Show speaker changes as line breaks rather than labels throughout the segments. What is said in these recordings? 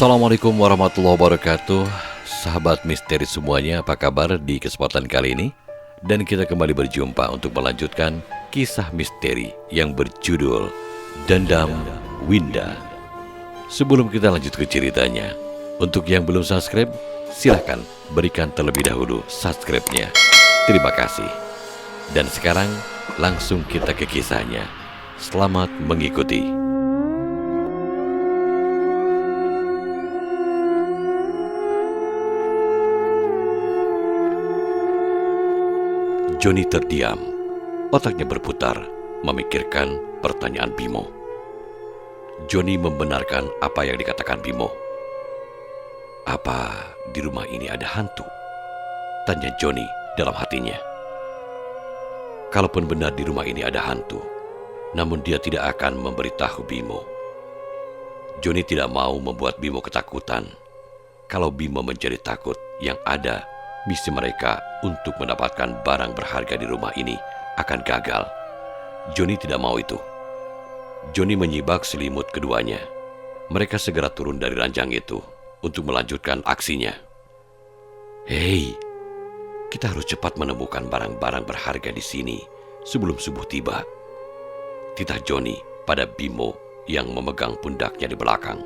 Assalamualaikum warahmatullahi wabarakatuh. Sahabat misteri semuanya, apa kabar di kesempatan kali ini? Dan kita kembali berjumpa untuk melanjutkan kisah misteri yang berjudul Dendam Winda. Sebelum kita lanjut ke ceritanya, untuk yang belum subscribe, silahkan berikan terlebih dahulu subscribe-nya. Terima kasih. Dan sekarang langsung kita ke kisahnya. Selamat mengikuti. Johnny terdiam, otaknya berputar, memikirkan pertanyaan Bimo. Johnny membenarkan apa yang dikatakan Bimo. Apa di rumah ini ada hantu? Tanya Johnny dalam hatinya. Kalaupun benar di rumah ini ada hantu, namun dia tidak akan memberitahu Bimo. Johnny tidak mau membuat Bimo ketakutan. Kalau Bimo menjadi takut, yang ada misi mereka untuk mendapatkan barang berharga di rumah ini akan gagal. Johnny tidak mau itu. Johnny menyibak selimut keduanya. Mereka segera turun dari ranjang itu untuk melanjutkan aksinya. Hei, kita harus cepat menemukan barang-barang berharga di sini sebelum subuh tiba. Titah Johnny pada Bimo yang memegang pundaknya di belakang.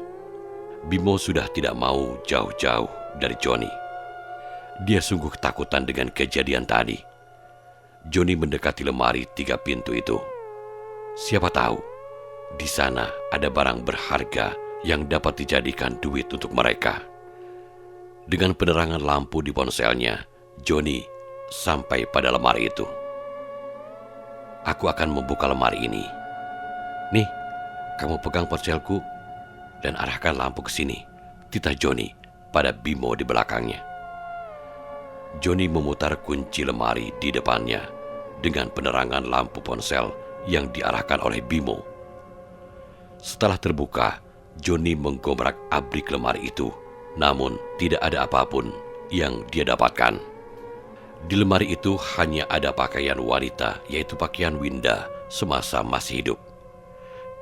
Bimo sudah tidak mau jauh-jauh dari Johnny. Dia sungguh ketakutan dengan kejadian tadi. Johnny mendekati lemari 3 pintu itu. Siapa tahu, di sana ada barang berharga yang dapat dijadikan duit untuk mereka. Dengan penerangan lampu di ponselnya, Johnny sampai pada lemari itu. Aku akan membuka lemari ini. Nih, kamu pegang ponselku dan arahkan lampu ke sini, titah Johnny pada Bimo di belakangnya. Johnny memutar kunci lemari di depannya dengan penerangan lampu ponsel yang diarahkan oleh Bimo. Setelah terbuka, Johnny menggobrak-abrik lemari itu, namun tidak ada apapun yang dia dapatkan. Di lemari itu hanya ada pakaian wanita, yaitu pakaian Winda semasa masih hidup.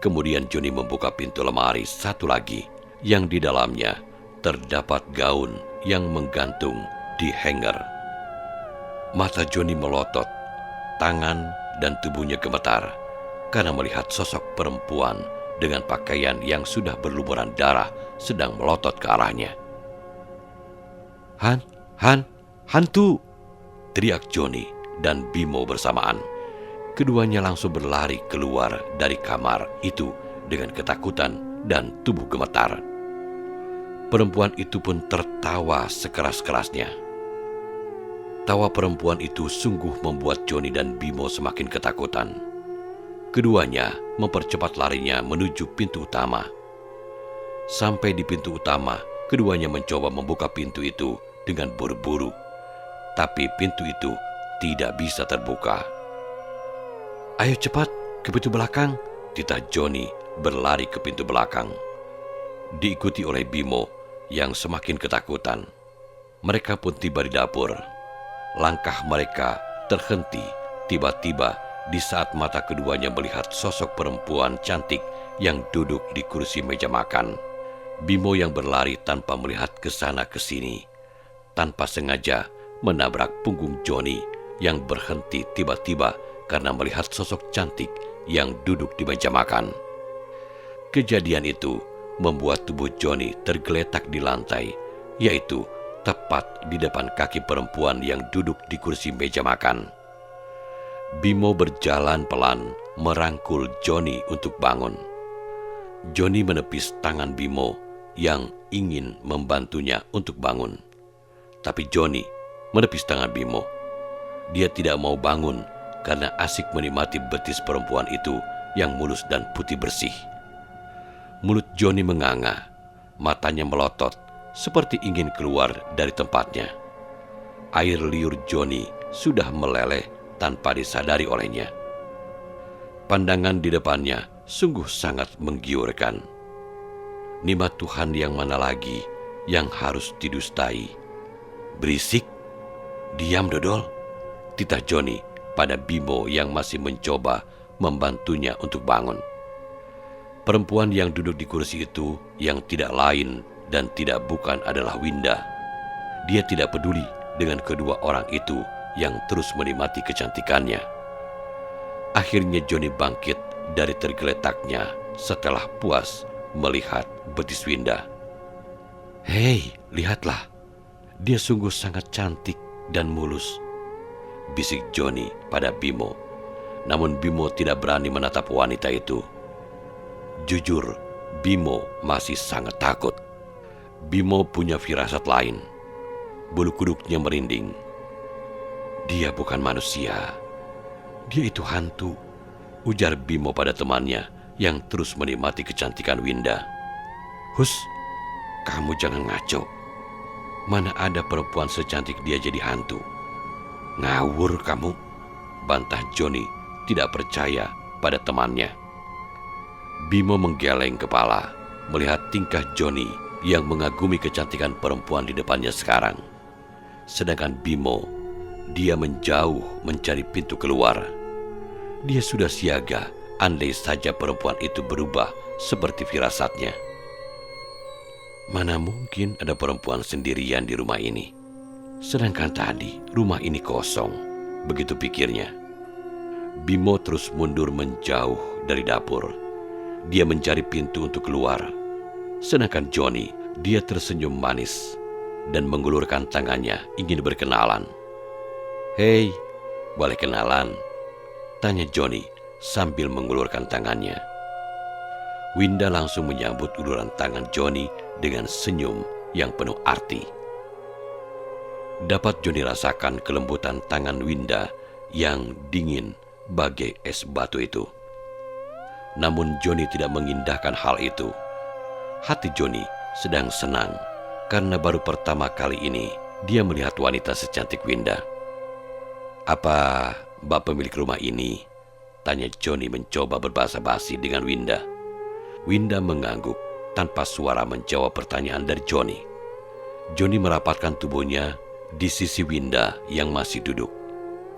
Kemudian Johnny membuka pintu lemari satu lagi, yang di dalamnya terdapat gaun yang menggantung di hanger. Mata Johnny melotot, tangan dan tubuhnya gemetar karena melihat sosok perempuan dengan pakaian yang sudah berlumuran darah sedang melotot ke arahnya. Hantu! Teriak Johnny dan Bimo bersamaan. Keduanya langsung berlari keluar dari kamar itu dengan ketakutan dan tubuh gemetar. Perempuan itu pun tertawa sekeras-kerasnya. Tawa perempuan itu sungguh membuat Johnny dan Bimo semakin ketakutan. Keduanya mempercepat larinya menuju pintu utama. Sampai di pintu utama, keduanya mencoba membuka pintu itu dengan buru-buru. Tapi pintu itu tidak bisa terbuka. Ayo cepat ke pintu belakang, titah Johnny berlari ke pintu belakang. Diikuti oleh Bimo yang semakin ketakutan. Mereka pun tiba di dapur. Langkah mereka terhenti tiba-tiba di saat mata keduanya melihat sosok perempuan cantik yang duduk di kursi meja makan. Bimo yang berlari tanpa melihat ke sana ke sini, tanpa sengaja menabrak punggung Johnny yang berhenti tiba-tiba karena melihat sosok cantik yang duduk di meja makan. Kejadian itu membuat tubuh Johnny tergeletak di lantai, yaitu tepat di depan kaki perempuan yang duduk di kursi meja makan. Bimo berjalan pelan merangkul Johnny untuk bangun. Johnny menepis tangan Bimo yang ingin membantunya untuk bangun. Tapi Johnny menepis tangan Bimo. Dia tidak mau bangun karena asik menikmati betis perempuan itu yang mulus dan putih bersih. Mulut Johnny menganga, matanya melotot seperti ingin keluar dari tempatnya. Air liur Johnny sudah meleleh tanpa disadari olehnya. Pandangan di depannya sungguh sangat menggiurkan. Nikmat Tuhan yang mana lagi yang harus didustai? Berisik, diam dodol, titah Johnny pada Bimo yang masih mencoba membantunya untuk bangun. Perempuan yang duduk di kursi itu yang tidak lain dan tidak bukan adalah Winda. Dia tidak peduli dengan kedua orang itu yang terus menikmati kecantikannya. Akhirnya Johnny bangkit dari tergeletaknya setelah puas melihat betis Winda. "Hei, lihatlah, dia sungguh sangat cantik dan mulus," bisik Johnny pada Bimo. Namun Bimo tidak berani menatap wanita itu. Jujur, Bimo masih sangat takut. Bimo punya firasat lain. Bulu kuduknya merinding. "Dia bukan manusia. Dia itu hantu," ujar Bimo pada temannya yang terus menikmati kecantikan Winda. "Hus, kamu jangan ngaco. Mana ada perempuan secantik dia jadi hantu?" "Ngawur kamu," bantah Johnny tidak percaya pada temannya. Bimo menggeleng kepala melihat tingkah Johnny yang mengagumi kecantikan perempuan di depannya sekarang. Sedangkan Bimo, dia menjauh mencari pintu keluar. Dia sudah siaga andai saja perempuan itu berubah seperti firasatnya. Mana mungkin ada perempuan sendirian di rumah ini? Sedangkan tadi rumah ini kosong, begitu pikirnya. Bimo terus mundur menjauh dari dapur. Dia mencari pintu untuk keluar. Sedangkan Johnny, dia tersenyum manis dan mengulurkan tangannya ingin berkenalan. "Hei, boleh kenalan?" tanya Johnny sambil mengulurkan tangannya. Winda langsung menyambut uluran tangan Johnny dengan senyum yang penuh arti. Dapat Johnny rasakan kelembutan tangan Winda yang dingin bagai es batu itu. Namun Johnny tidak mengindahkan hal itu. Hati Johnny sedang senang karena baru pertama kali ini dia melihat wanita secantik Winda. "Apa Mbak pemilik rumah ini?" tanya Johnny mencoba berbahasa basi dengan Winda. Winda mengangguk tanpa suara menjawab pertanyaan dari Johnny. Johnny merapatkan tubuhnya di sisi Winda yang masih duduk.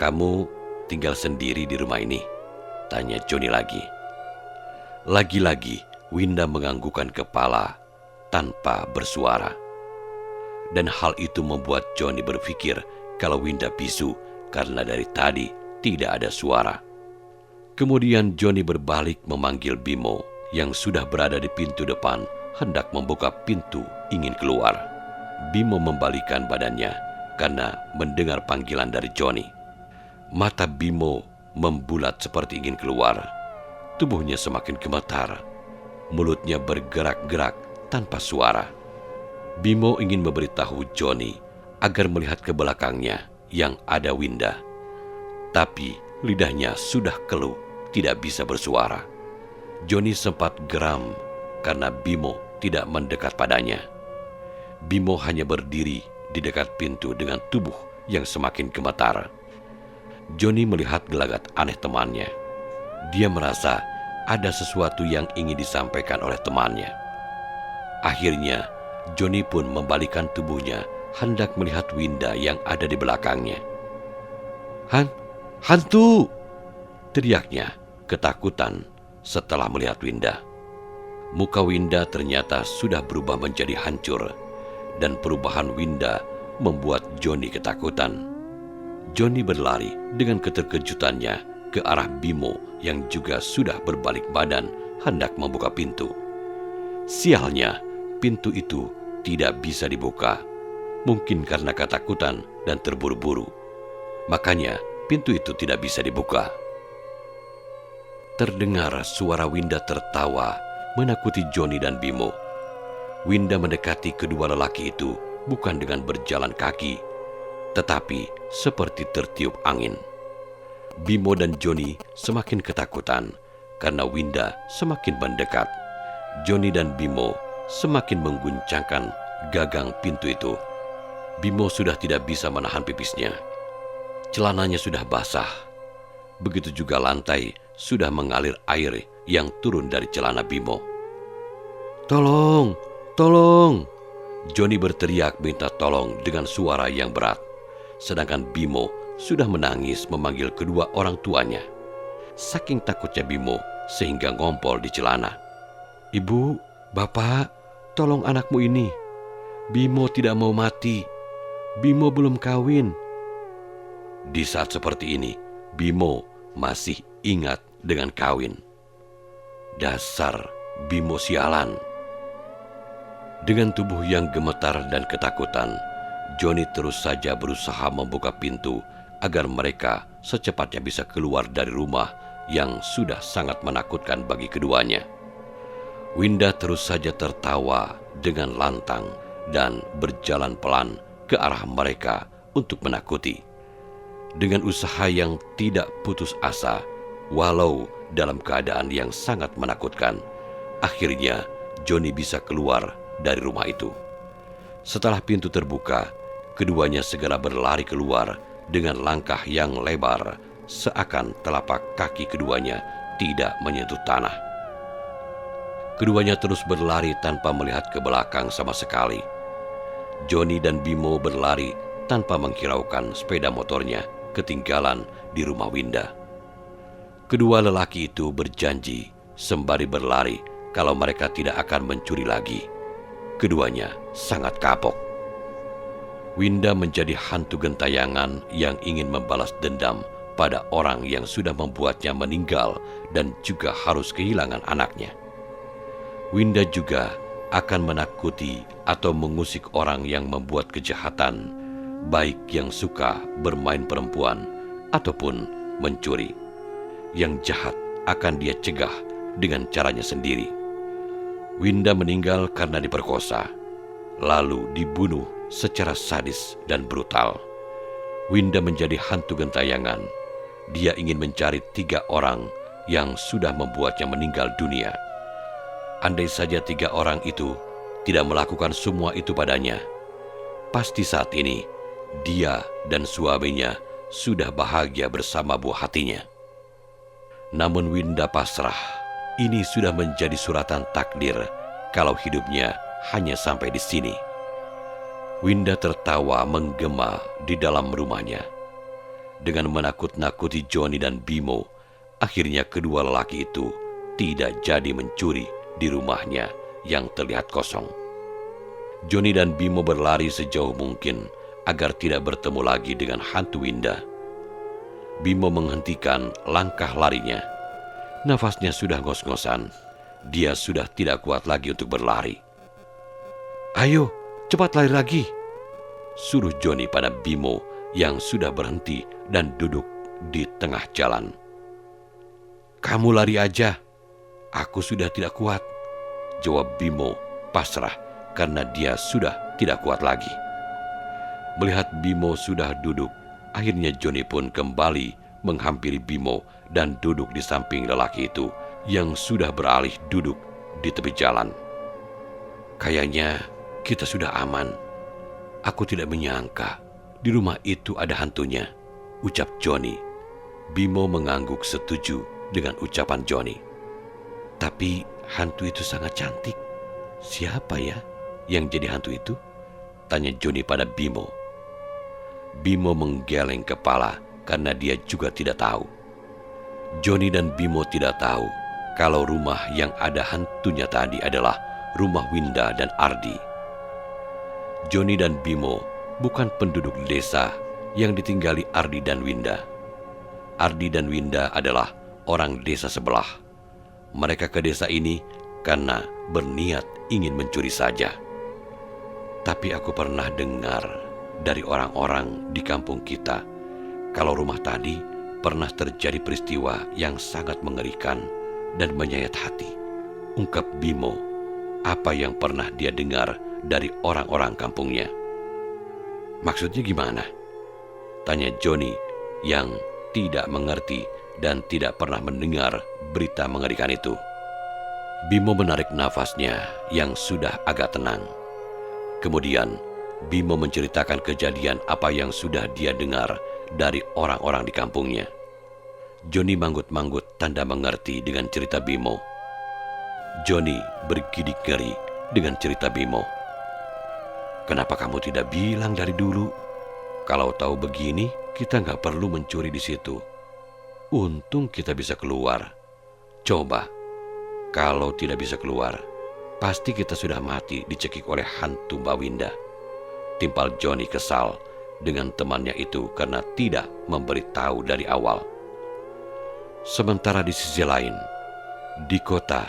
"Kamu tinggal sendiri di rumah ini?" tanya Johnny lagi. Lagi-lagi Winda menganggukkan kepala tanpa bersuara. Dan hal itu membuat Johnny berpikir kalau Winda bisu karena dari tadi tidak ada suara. Kemudian Johnny berbalik memanggil Bimo yang sudah berada di pintu depan hendak membuka pintu ingin keluar. Bimo membalikkan badannya karena mendengar panggilan dari Johnny. Mata Bimo membulat seperti ingin keluar. Tubuhnya semakin gemetar. Mulutnya bergerak-gerak tanpa suara. Bimo ingin memberitahu Johnny agar melihat ke belakangnya yang ada Winda. Tapi lidahnya sudah keluh, tidak bisa bersuara. Johnny sempat geram karena Bimo tidak mendekat padanya. Bimo hanya berdiri di dekat pintu dengan tubuh yang semakin gemetar. Johnny melihat gelagat aneh temannya. Dia merasa ada sesuatu yang ingin disampaikan oleh temannya. Akhirnya, Johnny pun membalikkan tubuhnya hendak melihat Winda yang ada di belakangnya. Hantu!" teriaknya ketakutan setelah melihat Winda. Muka Winda ternyata sudah berubah menjadi hancur, dan perubahan Winda membuat Johnny ketakutan. Johnny berlari dengan keterkejutannya ke arah Bimo yang juga sudah berbalik badan hendak membuka pintu. Sialnya, pintu itu tidak bisa dibuka. Mungkin karena ketakutan dan terburu-buru. Makanya pintu itu tidak bisa dibuka. Terdengar suara Winda tertawa menakuti Johnny dan Bimo. Winda mendekati kedua lelaki itu bukan dengan berjalan kaki, tetapi seperti tertiup angin. Bimo dan Johnny semakin ketakutan karena Winda semakin mendekat. Johnny dan Bimo semakin mengguncangkan gagang pintu itu. Bimo sudah tidak bisa menahan pipisnya. Celananya sudah basah. Begitu juga lantai sudah mengalir air yang turun dari celana Bimo. "Tolong! Tolong!" Johnny berteriak minta tolong dengan suara yang berat. Sedangkan Bimo sudah menangis memanggil kedua orang tuanya. Saking takutnya Bimo sehingga ngompol di celana. "Ibu, Bapak, tolong anakmu ini. Bimo tidak mau mati. Bimo belum kawin." Di saat seperti ini, Bimo masih ingat dengan kawin. Dasar Bimo sialan. Dengan tubuh yang gemetar dan ketakutan, Johnny terus saja berusaha membuka pintu agar mereka secepatnya bisa keluar dari rumah yang sudah sangat menakutkan bagi keduanya. Winda terus saja tertawa dengan lantang dan berjalan pelan ke arah mereka untuk menakuti. Dengan usaha yang tidak putus asa, walau dalam keadaan yang sangat menakutkan, akhirnya Johnny bisa keluar dari rumah itu. Setelah pintu terbuka, keduanya segera berlari keluar dengan langkah yang lebar, seakan telapak kaki keduanya tidak menyentuh tanah. Keduanya terus berlari tanpa melihat ke belakang sama sekali. Johnny dan Bimo berlari tanpa menghiraukan sepeda motornya ketinggalan di rumah Winda. Kedua lelaki itu berjanji sembari berlari kalau mereka tidak akan mencuri lagi. Keduanya sangat kapok. Winda menjadi hantu gentayangan yang ingin membalas dendam pada orang yang sudah membuatnya meninggal dan juga harus kehilangan anaknya. Winda juga akan menakuti atau mengusik orang yang membuat kejahatan, baik yang suka bermain perempuan ataupun mencuri. Yang jahat akan dia cegah dengan caranya sendiri. Winda meninggal karena diperkosa, lalu dibunuh secara sadis dan brutal. Winda menjadi hantu gentayangan. Dia ingin mencari 3 orang yang sudah membuatnya meninggal dunia. Andai saja 3 orang itu tidak melakukan semua itu padanya, pasti saat ini dia dan suaminya sudah bahagia bersama buah hatinya. Namun Winda pasrah. Ini sudah menjadi suratan takdir kalau hidupnya hanya sampai di sini. Winda tertawa menggema di dalam rumahnya. Dengan menakut-nakuti Johnny dan Bimo, akhirnya kedua lelaki itu tidak jadi mencuri di rumahnya yang terlihat kosong. Johnny dan Bimo berlari sejauh mungkin agar tidak bertemu lagi dengan hantu Winda. Bimo menghentikan langkah larinya. Nafasnya sudah ngos-ngosan. Dia sudah tidak kuat lagi untuk berlari. "Ayo, cepat lari lagi," suruh Johnny pada Bimo yang sudah berhenti dan duduk di tengah jalan. "Kamu lari aja, aku sudah tidak kuat," jawab Bimo pasrah karena dia sudah tidak kuat lagi. Melihat Bimo sudah duduk, akhirnya Johnny pun kembali menghampiri Bimo dan duduk di samping lelaki itu yang sudah beralih duduk di tepi jalan. "Kayaknya kita sudah aman. Aku tidak menyangka di rumah itu ada hantunya," ucap Johnny. Bimo mengangguk setuju dengan ucapan Johnny. "Tapi hantu itu sangat cantik. Siapa ya yang jadi hantu itu?" tanya Johnny pada Bimo. Bimo menggeleng kepala karena dia juga tidak tahu. Johnny dan Bimo tidak tahu kalau rumah yang ada hantunya tadi adalah rumah Winda dan Ardi. Johnny dan Bimo bukan penduduk desa yang ditinggali Ardi dan Winda. Ardi dan Winda adalah orang desa sebelah. Mereka ke desa ini karena berniat ingin mencuri saja. Tapi aku pernah dengar dari orang-orang di kampung kita kalau rumah tadi pernah terjadi peristiwa yang sangat mengerikan dan menyayat hati, ungkap Bimo apa yang pernah dia dengar dari orang-orang kampungnya. "Maksudnya gimana?" tanya Johnny yang tidak mengerti dan tidak pernah mendengar berita mengerikan itu. Bimo menarik nafasnya yang sudah agak tenang. Kemudian Bimo menceritakan kejadian apa yang sudah dia dengar dari orang-orang di kampungnya. Johnny manggut-manggut tanda mengerti dengan cerita Bimo. Johnny bergidik ngeri dengan cerita Bimo. "Kenapa kamu tidak bilang dari dulu? Kalau tahu begini, kita nggak perlu mencuri di situ. Untung kita bisa keluar. Coba, kalau tidak bisa keluar, Pasti kita sudah mati dicekik oleh hantu Mbak Winda. Timpal Johnny kesal dengan temannya itu karena tidak memberitahu dari awal. Sementara di sisi lain, di kota,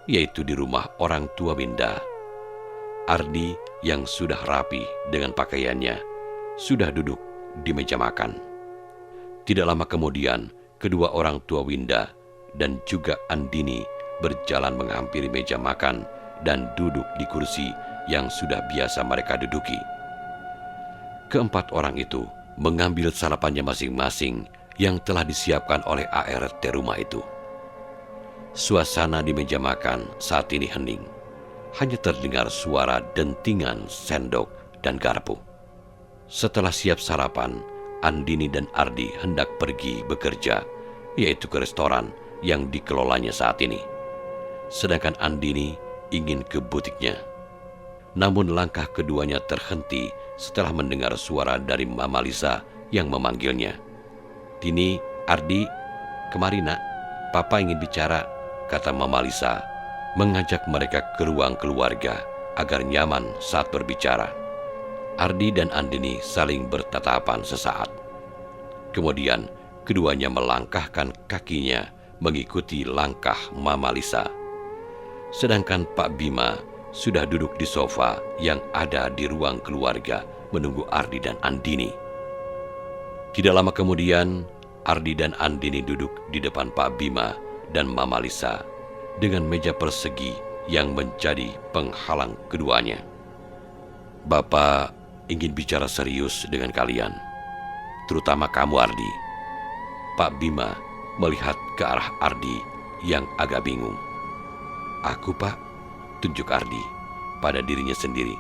yaitu di rumah orang tua Winda, Ardi yang sudah rapi dengan pakaiannya sudah duduk di meja makan. Tidak lama kemudian, kedua orang tua Winda dan juga Andini berjalan menghampiri meja makan dan duduk di kursi yang sudah biasa mereka duduki. Keempat orang itu mengambil sarapannya masing-masing yang telah disiapkan oleh ART rumah itu. Suasana di meja makan saat ini hening. Hanya terdengar suara dentingan sendok dan garpu. Setelah siap sarapan, Andini dan Ardi hendak pergi bekerja, yaitu ke restoran yang dikelolanya saat ini. Sedangkan Andini ingin ke butiknya. Namun langkah keduanya terhenti setelah mendengar suara dari Mama Lisa yang memanggilnya. "Dini, Ardi, kemari nak, Papa ingin bicara," kata Mama Lisa, mengajak mereka ke ruang keluarga agar nyaman saat berbicara. Ardi dan Andini saling bertatapan sesaat. Kemudian keduanya melangkahkan kakinya mengikuti langkah Mama Lisa. Sedangkan Pak Bima sudah duduk di sofa yang ada di ruang keluarga menunggu Ardi dan Andini. Tidak lama kemudian, Ardi dan Andini duduk di depan Pak Bima dan Mama Lisa dengan meja persegi yang menjadi penghalang keduanya. "Bapak ingin bicara serius dengan kalian, terutama kamu, Ardi." Pak Bima melihat ke arah Ardi yang agak bingung. "Aku, Pak," tunjuk Ardi pada dirinya sendiri.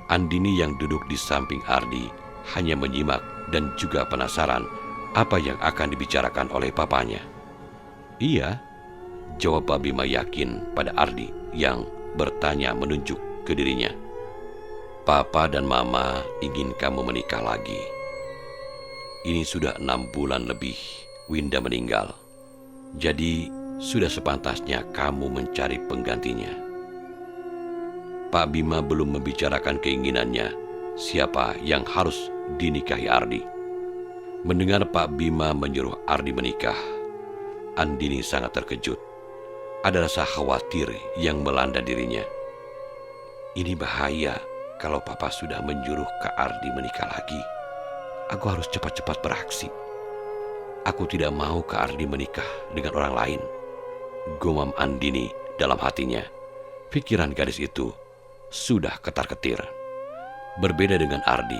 Andini yang duduk di samping Ardi hanya menyimak dan juga penasaran apa yang akan dibicarakan oleh papanya. "Iya," jawab Pak Bima yakin pada Ardi yang bertanya menunjuk ke dirinya. "Papa dan Mama ingin kamu menikah lagi. Ini sudah 6 bulan lebih Winda meninggal. Jadi sudah sepantasnya kamu mencari penggantinya." Pak Bima belum membicarakan keinginannya siapa yang harus dinikahi Ardi. Mendengar Pak Bima menyuruh Ardi menikah, Andini sangat terkejut. Ada rasa khawatir yang melanda dirinya. Ini bahaya kalau Papa sudah menyuruh Kak Ardi menikah lagi. Aku harus cepat-cepat beraksi. Aku tidak mau Kak Ardi menikah dengan orang lain, gumam Andini dalam hatinya. Pikiran gadis itu sudah ketar-ketir. Berbeda dengan Ardi.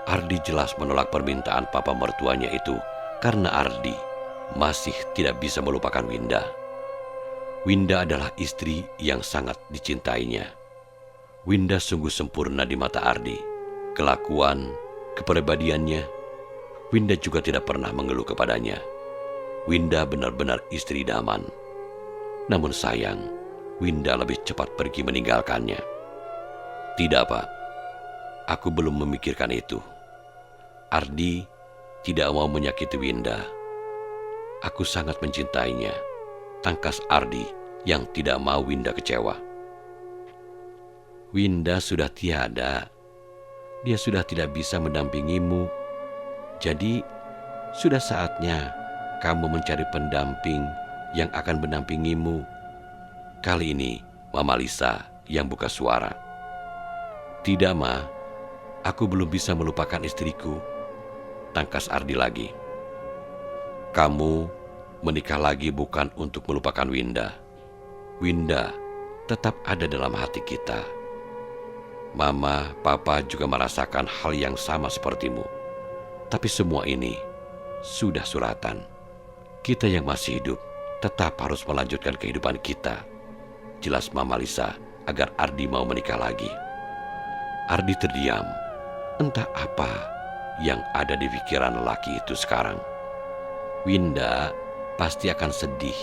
Ardi jelas menolak permintaan papa mertuanya itu karena Ardi masih tidak bisa melupakan Winda. Winda adalah istri yang sangat dicintainya. Winda sungguh sempurna di mata Ardi. Kelakuan, kepribadiannya, Winda juga tidak pernah mengeluh kepadanya. Winda benar-benar istri idaman. Namun sayang, Winda lebih cepat pergi meninggalkannya. "Tidak, Pak. Aku belum memikirkan itu. Ardi tidak mau menyakiti Winda. Aku sangat mencintainya," tangkas Ardi yang tidak mau Winda kecewa. "Winda sudah tiada. Dia sudah tidak bisa mendampingimu. Jadi sudah saatnya kamu mencari pendamping yang akan mendampingimu." Kali ini Mama Lisa yang buka suara. "Tidak, Ma. Aku belum bisa melupakan istriku," tangkas Ardi lagi. "Kamu menikah lagi bukan untuk melupakan Winda. Winda tetap ada dalam hati kita. Mama, Papa juga merasakan hal yang sama sepertimu. Tapi semua ini sudah suratan. Kita yang masih hidup tetap harus melanjutkan kehidupan kita," jelas Mama Lisa agar Ardi mau menikah lagi. Ardi terdiam. Entah apa yang ada di pikiran lelaki itu sekarang. Winda pasti akan sedih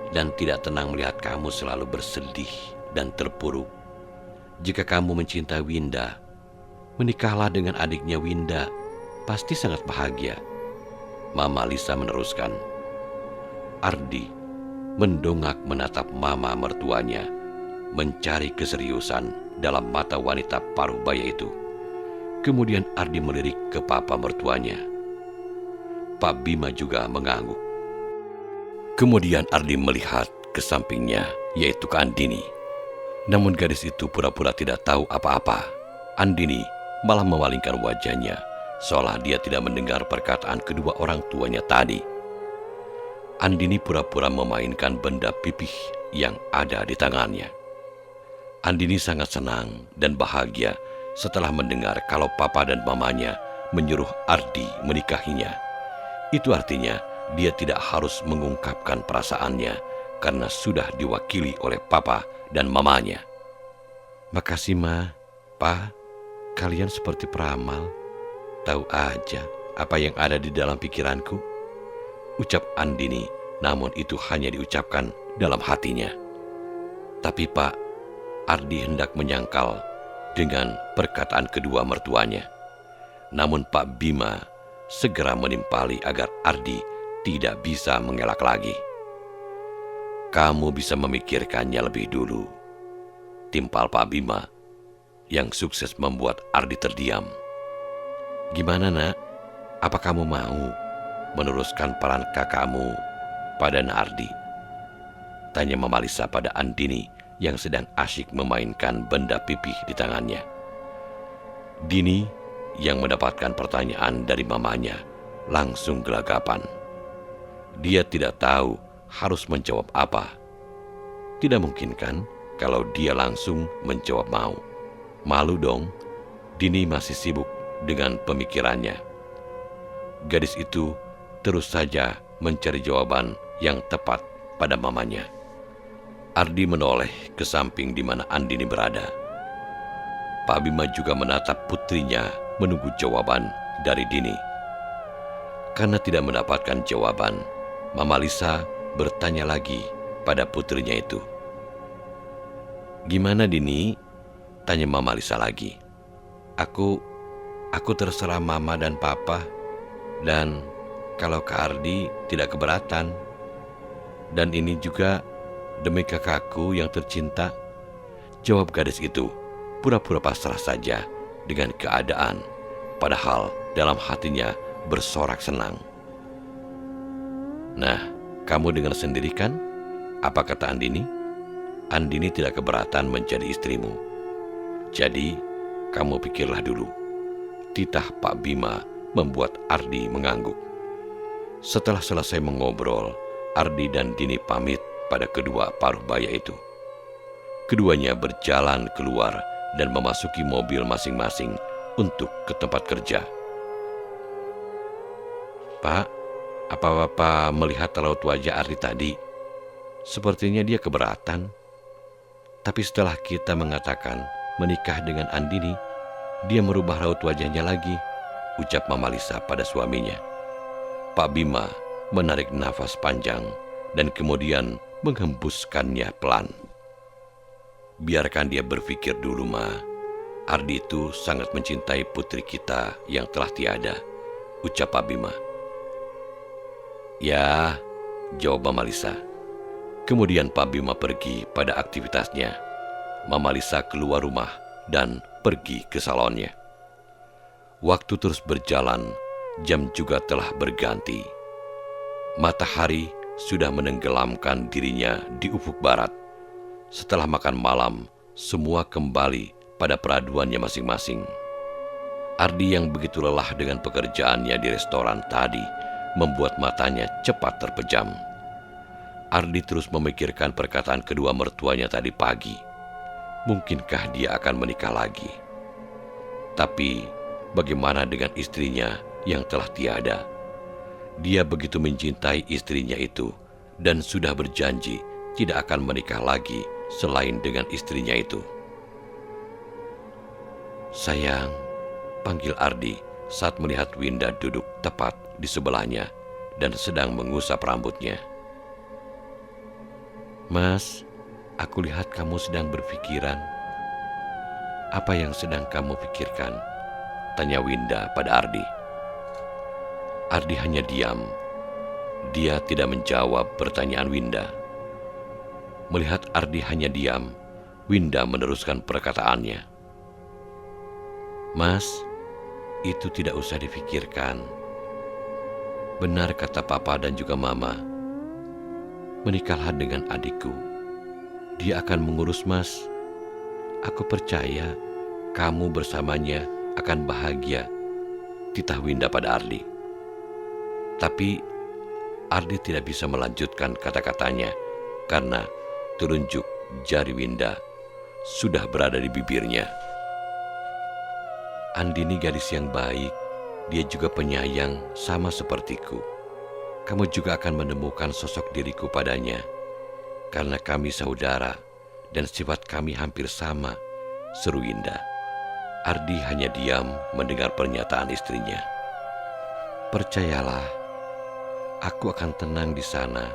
dan tidak tenang melihat kamu selalu bersedih dan terpuruk. Jika kamu mencintai Winda, menikahlah dengan adiknya Winda. Pasti sangat bahagia, Mama Lisa meneruskan. Ardi mendongak menatap mama mertuanya mencari keseriusan dalam mata wanita paruh baya itu. Kemudian Ardi melirik ke papa mertuanya. Pak Bima juga mengangguk. Kemudian Ardi melihat ke sampingnya, yaitu ke Andini. Namun gadis itu pura-pura tidak tahu apa-apa. Andini malah memalingkan wajahnya, seolah dia tidak mendengar perkataan kedua orang tuanya tadi. Andini pura-pura memainkan benda pipih yang ada di tangannya. Andini sangat senang dan bahagia setelah mendengar kalau papa dan mamanya menyuruh Ardi menikahinya. Itu artinya dia tidak harus mengungkapkan perasaannya karena sudah diwakili oleh papa dan mamanya. Makasih Ma, Pa, kalian seperti peramal. Tahu aja apa yang ada di dalam pikiranku, ucap Andini, namun itu hanya diucapkan dalam hatinya. Tapi Pak, Ardi hendak menyangkal dengan perkataan kedua mertuanya. Namun Pak Bima segera menimpali agar Ardi tidak bisa mengelak lagi. Kamu bisa memikirkannya lebih dulu, timpal Pak Bima yang sukses membuat Ardi terdiam. Gimana nak? Apa kamu mau meneruskan peran kakakmu pada Nardi? Tanya Mama Lisa pada Andini yang sedang asyik memainkan benda pipih di tangannya. Dini yang mendapatkan pertanyaan dari mamanya langsung gelagapan. Dia tidak tahu harus menjawab apa. Tidak mungkin kan kalau dia langsung menjawab mau. Malu dong. Dini masih sibuk dengan pemikirannya. Gadis itu terus saja mencari jawaban yang tepat pada mamanya. Ardi menoleh ke samping di mana Andini berada. Pak Bima juga menatap putrinya menunggu jawaban dari Dini. Karena tidak mendapatkan jawaban, Mama Lisa bertanya lagi pada putrinya itu. Gimana Dini? Tanya Mama Lisa lagi. Aku terserah Mama dan Papa. Dan kalau Kak Ardi tidak keberatan. Dan ini juga demi kakakku yang tercinta. Jawab gadis itu pura-pura pasrah saja dengan keadaan. Padahal dalam hatinya bersorak senang. Nah, kamu dengar sendiri kan? Apa kata Andini? Andini tidak keberatan menjadi istrimu. Jadi, kamu pikirlah dulu. Titah Pak Bima membuat Ardi mengangguk. Setelah selesai mengobrol, Ardi dan Dini pamit pada kedua paruh baya itu. Keduanya berjalan keluar dan memasuki mobil masing-masing untuk ke tempat kerja. Pak, apa Bapak melihat raut wajah Ardi tadi? Sepertinya dia keberatan. Tapi setelah kita mengatakan menikah dengan Andini, dia merubah raut wajahnya lagi, ucap Mama Lisa pada suaminya. Pak Bima menarik nafas panjang dan kemudian menghembuskannya pelan. Biarkan dia berpikir dulu, Ma. Ardi itu sangat mencintai putri kita yang telah tiada, ucap Pak Bima. Ya, jawab Mama Lisa. Kemudian Pak Bima pergi pada aktivitasnya. Mama Lisa keluar rumah dan pergi ke salonnya. Waktu terus berjalan, jam juga telah berganti. Matahari sudah menenggelamkan dirinya di ufuk barat. Setelah makan malam, semua kembali pada peraduannya masing-masing. Ardi yang begitu lelah dengan pekerjaannya di restoran tadi membuat matanya cepat terpejam. Ardi terus memikirkan perkataan kedua mertuanya tadi pagi. Mungkinkah dia akan menikah lagi? Tapi bagaimana dengan istrinya yang telah tiada? Dia begitu mencintai istrinya itu dan sudah berjanji tidak akan menikah lagi selain dengan istrinya itu. Sayang, panggil Ardi saat melihat Winda duduk tepat di sebelahnya dan sedang mengusap rambutnya. Mas, aku lihat kamu sedang berpikiran. Apa yang sedang kamu pikirkan? Tanya Winda pada Ardi. Ardi hanya diam. Dia tidak menjawab pertanyaan Winda. Melihat Ardi hanya diam, Winda meneruskan perkataannya. Mas, itu tidak usah difikirkan. Benar kata Papa dan juga Mama. Menikahlah dengan adikku. Dia akan mengurus Mas. Aku percaya kamu bersamanya akan bahagia, titah Winda pada Ardi. Tapi Ardi tidak bisa melanjutkan kata-katanya karena telunjuk jari Winda sudah berada di bibirnya. Andini gadis yang baik, dia juga penyayang sama sepertiku. Kamu juga akan menemukan sosok diriku padanya, karena kami saudara dan sifat kami hampir sama, seru Winda. Ardi hanya diam mendengar pernyataan istrinya. Percayalah, aku akan tenang di sana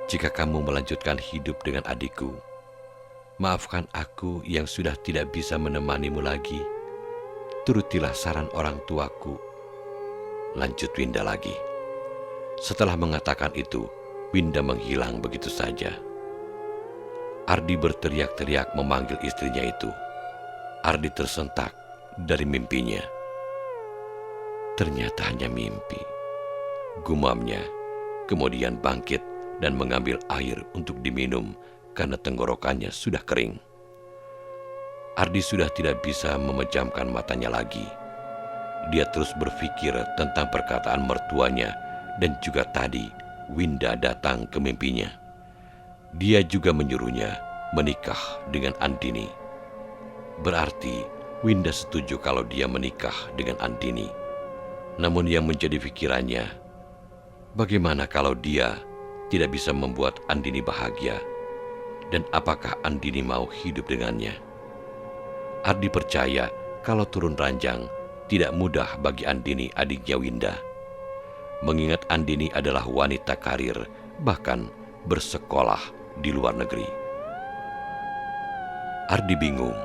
jika kamu melanjutkan hidup dengan adikku. Maafkan aku yang sudah tidak bisa menemanimu lagi. Turutilah saran orang tuaku. Lanjut Winda lagi. Setelah mengatakan itu, Winda menghilang begitu saja. Ardi berteriak-teriak memanggil istrinya itu. Ardi tersentak dari mimpinya. Ternyata hanya mimpi. Gumamnya, kemudian bangkit dan mengambil air untuk diminum karena tenggorokannya sudah kering. Ardi sudah tidak bisa memejamkan matanya lagi. Dia terus berpikir tentang perkataan mertuanya dan juga tadi Winda datang ke mimpinya. Dia juga menyuruhnya menikah dengan Andini. Berarti Winda setuju kalau dia menikah dengan Andini. Namun yang menjadi pikirannya, bagaimana kalau dia tidak bisa membuat Andini bahagia? Dan apakah Andini mau hidup dengannya? Ardi percaya kalau turun ranjang tidak mudah bagi Andini adiknya Winda. Mengingat Andini adalah wanita karir, bahkan bersekolah di luar negeri. Ardi bingung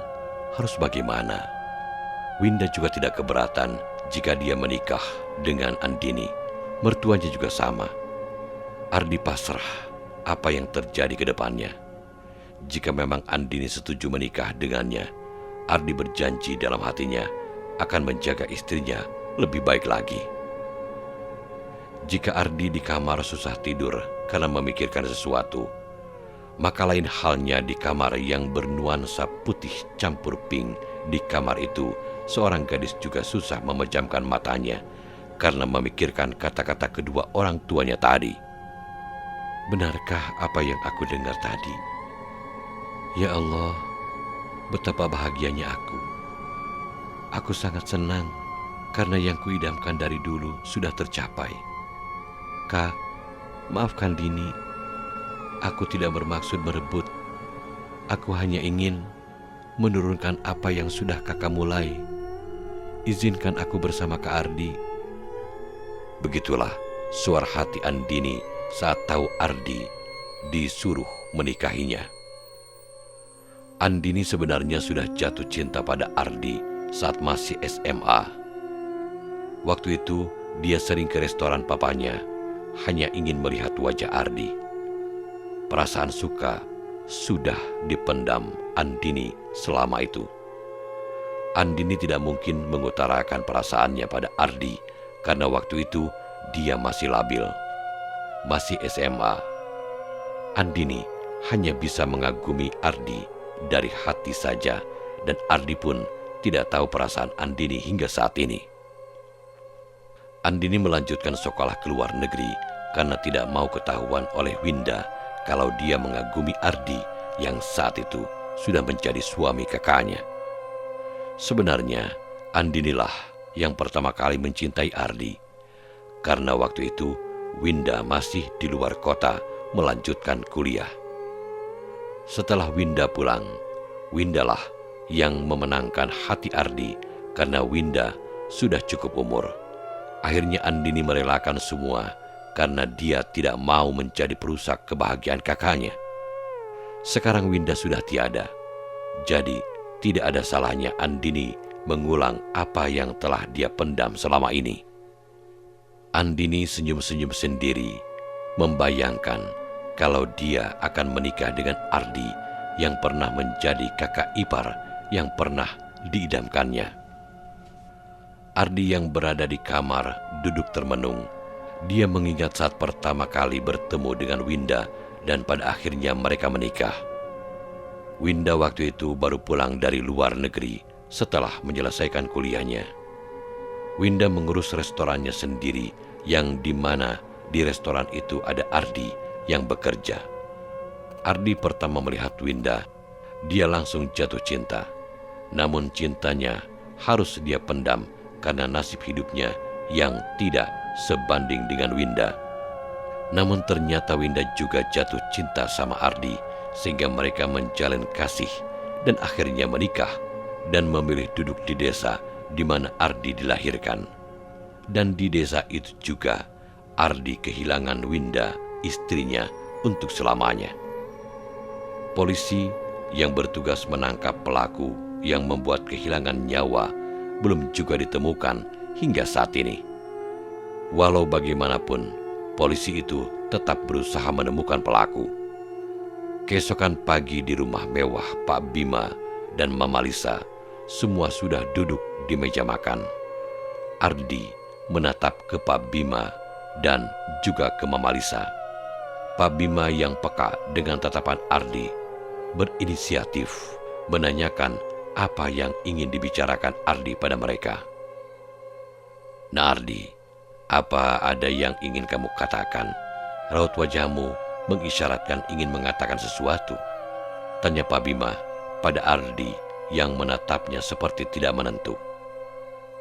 harus bagaimana. Winda juga tidak keberatan jika dia menikah dengan Andini. Mertuanya juga sama. Ardi pasrah apa yang terjadi ke depannya. Jika memang Andini setuju menikah dengannya, Ardi berjanji dalam hatinya akan menjaga istrinya lebih baik lagi. Jika Ardi di kamar susah tidur karena memikirkan sesuatu, maka lain halnya di kamar yang bernuansa putih campur pink. Di kamar itu, seorang gadis juga susah memejamkan matanya karena memikirkan kata-kata kedua orang tuanya tadi. Benarkah apa yang aku dengar tadi? Ya Allah, betapa bahagianya aku. Aku sangat senang karena yang kuidamkan dari dulu sudah tercapai. Kak, maafkan Dini. Aku tidak bermaksud merebut. Aku hanya ingin menurunkan apa yang sudah kakak mulai. Izinkan aku bersama Kak Ardi. Begitulah suara hati Andini saat tahu Ardi disuruh menikahinya. Andini sebenarnya sudah jatuh cinta pada Ardi saat masih SMA. Waktu itu dia sering ke restoran papanya, hanya ingin melihat wajah Ardi. Perasaan suka sudah dipendam Andini selama itu. Andini tidak mungkin mengutarakan perasaannya pada Ardi karena waktu itu dia masih labil, masih SMA. Andini hanya bisa mengagumi Ardi dari hati saja, dan Ardi pun tidak tahu perasaan Andini hingga saat ini. Andini melanjutkan sekolah ke luar negeri karena tidak mau ketahuan oleh Winda kalau dia mengagumi Ardi yang saat itu sudah menjadi suami kakaknya. Sebenarnya Andinilah yang pertama kali mencintai Ardi, karena waktu itu Winda masih di luar kota melanjutkan kuliah. Setelah Winda pulang, Windalah yang memenangkan hati Ardi karena Winda sudah cukup umur. Akhirnya Andini merelakan semua karena dia tidak mau menjadi perusak kebahagiaan kakaknya. Sekarang Winda sudah tiada, jadi tidak ada salahnya Andini mengulang apa yang telah dia pendam selama ini. Andini senyum-senyum sendiri, membayangkan kalau dia akan menikah dengan Ardi yang pernah menjadi kakak ipar yang pernah diidamkannya. Ardi yang berada di kamar duduk termenung. Dia mengingat saat pertama kali bertemu dengan Winda dan pada akhirnya mereka menikah. Winda waktu itu baru pulang dari luar negeri setelah menyelesaikan kuliahnya. Winda mengurus restorannya sendiri yang dimana di restoran itu ada Ardi yang bekerja. Ardi pertama melihat Winda, dia langsung jatuh cinta. Namun cintanya harus dia pendam karena nasib hidupnya yang tidak sebanding dengan Winda. Namun ternyata Winda juga jatuh cinta sama Ardi sehingga mereka menjalin kasih dan akhirnya menikah dan memilih duduk di desa di mana Ardi dilahirkan. Dan di desa itu juga Ardi kehilangan Winda, istrinya, untuk selamanya. Polisi yang bertugas menangkap pelaku yang membuat kehilangan nyawa belum juga ditemukan hingga saat ini. Walau bagaimanapun, polisi itu tetap berusaha menemukan pelaku. Keesokan pagi di rumah mewah Pak Bima dan Mama Lisa, semua sudah duduk di meja makan. Ardi menatap ke Pak Bima dan juga ke Mama Lisa. Pak Bima yang peka dengan tatapan Ardi berinisiatif menanyakan apa yang ingin dibicarakan Ardi pada mereka. Nah Ardi, apa ada yang ingin kamu katakan? Raut wajahmu mengisyaratkan ingin mengatakan sesuatu. Tanya Pak Bima pada Ardi yang menatapnya seperti tidak menentu.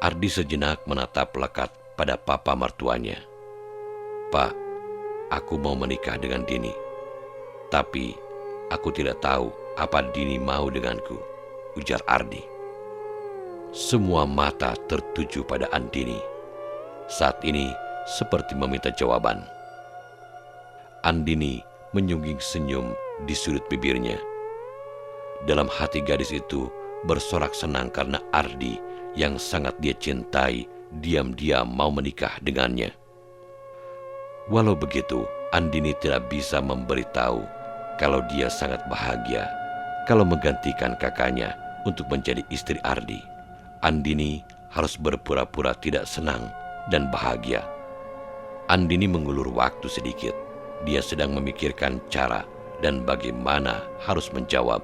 Ardi sejenak menatap lekat pada papa mertuanya. Pak, aku mau menikah dengan Dini. Tapi aku tidak tahu apa Dini mau denganku, ujar Ardi. Semua mata tertuju pada Andini. Saat ini seperti meminta jawaban. Andini menyungging senyum di sudut bibirnya. Dalam hati gadis itu bersorak senang karena Ardi yang sangat dia cintai diam-diam mau menikah dengannya. Walau begitu, Andini tidak bisa memberitahu kalau dia sangat bahagia kalau menggantikan kakaknya untuk menjadi istri Ardi. Andini harus berpura-pura tidak senang dan bahagia. Andini mengulur waktu sedikit. Dia sedang memikirkan cara dan bagaimana harus menjawab.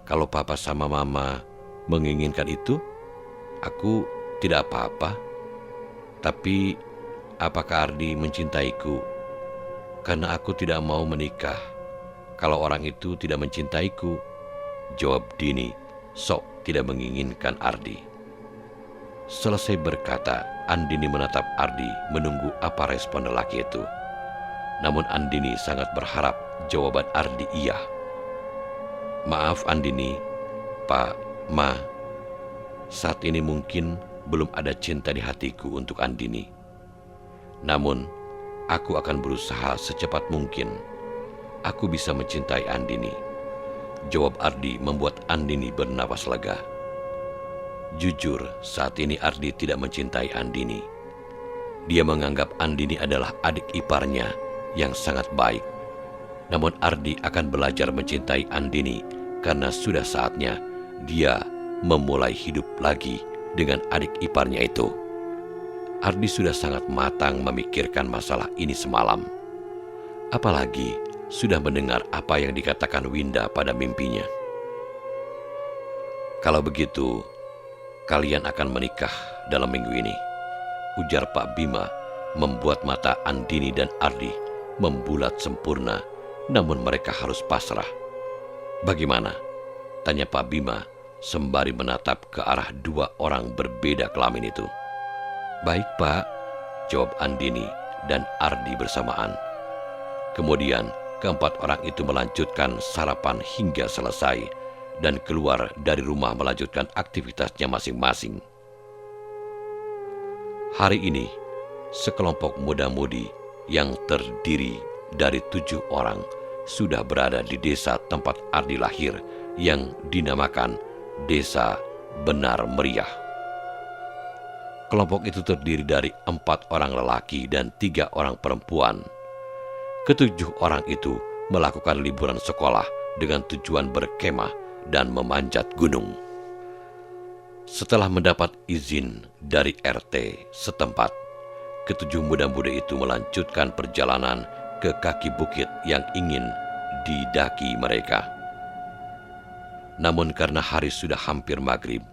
Kalau papa sama mama menginginkan itu, aku tidak apa-apa. Tapi apakah Ardi mencintaiku? Karena aku tidak mau menikah kalau orang itu tidak mencintaiku, jawab Dini, sok tidak menginginkan Ardi. Selesai berkata, Andini menatap Ardi menunggu apa respon lelaki itu. Namun Andini sangat berharap jawaban Ardi iya. Maaf Andini, Pak, Ma, saat ini mungkin belum ada cinta di hatiku untuk Andini. Namun, aku akan berusaha secepat mungkin. Aku bisa mencintai Andini. Jawab Ardi membuat Andini bernapas lega. Jujur, saat ini Ardi tidak mencintai Andini. Dia menganggap Andini adalah adik iparnya yang sangat baik. Namun Ardi akan belajar mencintai Andini karena sudah saatnya dia memulai hidup lagi dengan adik iparnya itu. Ardi sudah sangat matang memikirkan masalah ini semalam. Apalagi sudah mendengar apa yang dikatakan Winda pada mimpinya. Kalau begitu, kalian akan menikah dalam minggu ini, ujar Pak Bima, membuat mata Andini dan Ardi membulat sempurna, namun mereka harus pasrah. Bagaimana? Tanya Pak Bima sembari menatap ke arah dua orang berbeda kelamin itu. Baik Pak, jawab Andini dan Ardi bersamaan. Kemudian keempat orang itu melanjutkan sarapan hingga selesai dan keluar dari rumah melanjutkan aktivitasnya masing-masing. Hari ini, sekelompok muda-mudi yang terdiri dari 7 orang sudah berada di desa tempat Ardi lahir yang dinamakan Desa Benar Meriah. Kelompok itu terdiri dari 4 orang lelaki dan 3 orang perempuan. Ke-7 orang itu melakukan liburan sekolah dengan tujuan berkemah dan memanjat gunung. Setelah mendapat izin dari RT setempat, ketujuh muda-mudi itu melanjutkan perjalanan ke kaki bukit yang ingin didaki mereka. Namun karena hari sudah hampir maghrib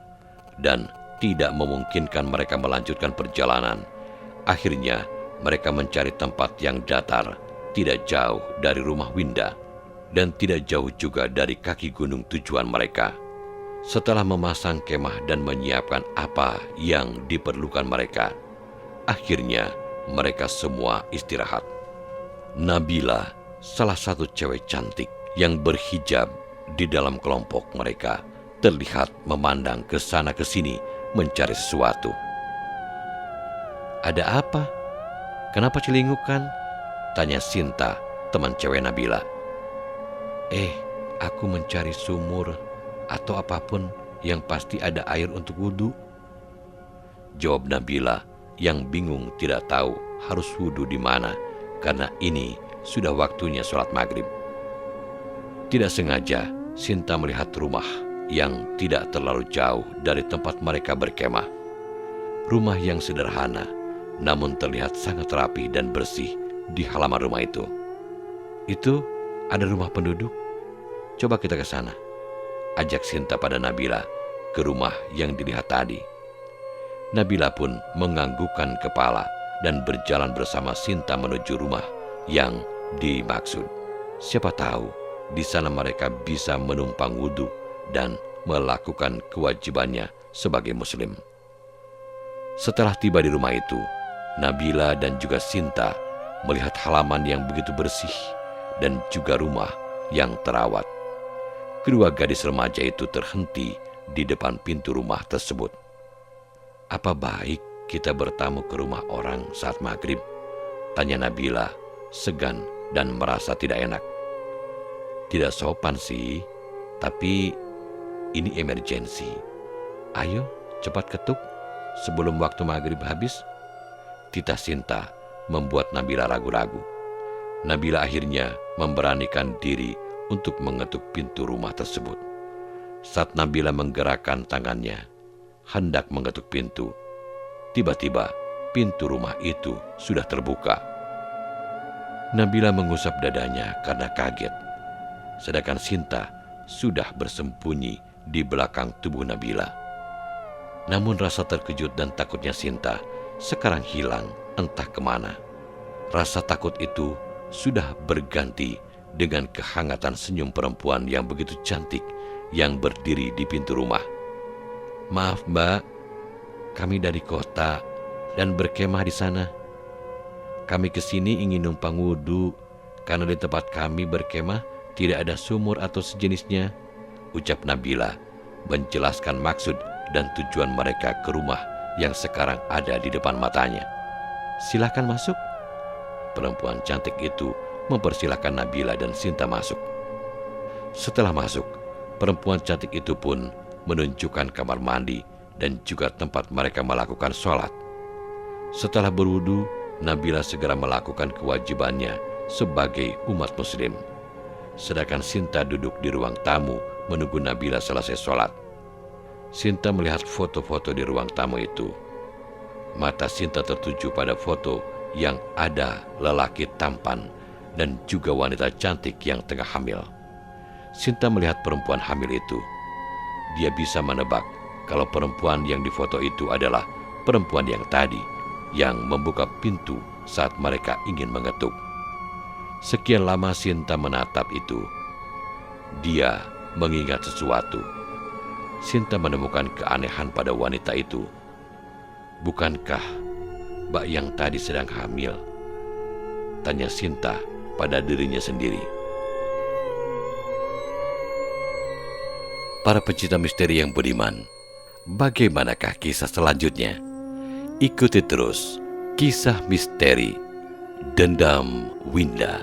dan tidak memungkinkan mereka melanjutkan perjalanan, akhirnya mereka mencari tempat yang datar, tidak jauh dari rumah Winda dan tidak jauh juga dari kaki gunung tujuan mereka. Setelah memasang kemah dan menyiapkan apa yang diperlukan mereka, akhirnya mereka semua istirahat. Nabila, salah satu cewek cantik yang berhijab di dalam kelompok mereka, terlihat memandang ke sana ke sini mencari sesuatu. "Ada apa? Kenapa celingukan?" tanya Sinta, teman cewek Nabila. Aku mencari sumur atau apapun yang pasti ada air untuk wudhu," jawab Nabila yang bingung tidak tahu harus wudhu di mana karena ini sudah waktunya sholat maghrib. Tidak sengaja Sinta melihat rumah yang tidak terlalu jauh dari tempat mereka berkemah. Rumah yang sederhana namun terlihat sangat rapi dan bersih di halaman rumah itu. "Itu ada rumah penduduk. Coba kita ke sana," ajak Sinta pada Nabila ke rumah yang dilihat tadi. Nabila pun menganggukkan kepala dan berjalan bersama Sinta menuju rumah yang dimaksud. Siapa tahu di sana mereka bisa menumpang wudhu dan melakukan kewajibannya sebagai muslim. Setelah tiba di rumah itu, Nabila dan juga Sinta melihat halaman yang begitu bersih dan juga rumah yang terawat. Kedua gadis remaja itu terhenti di depan pintu rumah tersebut. "Apa baik kita bertamu ke rumah orang saat maghrib?" tanya Nabila, segan dan merasa tidak enak. "Tidak sopan sih, tapi ini emergensi. Ayo cepat ketuk sebelum waktu maghrib habis," titah Sinta membuat Nabila ragu-ragu. Nabila akhirnya memberanikan diri untuk mengetuk pintu rumah tersebut. Saat Nabila menggerakkan tangannya hendak mengetuk pintu, tiba-tiba pintu rumah itu sudah terbuka. Nabila mengusap dadanya karena kaget, sedangkan Sinta sudah bersembunyi di belakang tubuh Nabila. Namun rasa terkejut dan takutnya Sinta sekarang hilang entah kemana. Rasa takut itu sudah berganti dengan kehangatan senyum perempuan yang begitu cantik yang berdiri di pintu rumah. "Maaf Mbak, kami dari kota dan berkemah di sana. Kami kesini ingin numpang wudhu karena di tempat kami berkemah tidak ada sumur atau sejenisnya," ucap Nabila menjelaskan maksud dan tujuan mereka ke rumah yang sekarang ada di depan matanya. "Silakan masuk." Perempuan cantik itu mempersilahkan Nabila dan Sinta masuk. Setelah masuk, perempuan cantik itu pun menunjukkan kamar mandi dan juga tempat mereka melakukan sholat. Setelah berwudu, Nabila segera melakukan kewajibannya sebagai umat muslim. Sedangkan Sinta duduk di ruang tamu menunggu Nabila selesai sholat. Sinta melihat foto-foto di ruang tamu itu. Mata Sinta tertuju pada foto yang ada lelaki tampan dan juga wanita cantik yang tengah hamil. Sinta melihat perempuan hamil itu. Dia bisa menebak kalau perempuan yang difoto itu adalah perempuan yang tadi, yang membuka pintu saat mereka ingin mengetuk. Sekian lama Sinta menatap itu. Dia mengingat sesuatu. Sinta menemukan keanehan pada wanita itu. "Bukankah Mbak yang tadi sedang hamil?" tanya Sinta pada dirinya sendiri. Para pecinta misteri yang budiman, bagaimanakah kisah selanjutnya? Ikuti terus kisah misteri Dendam Winda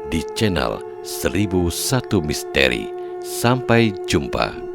di channel 1001 Misteri. Sampai jumpa.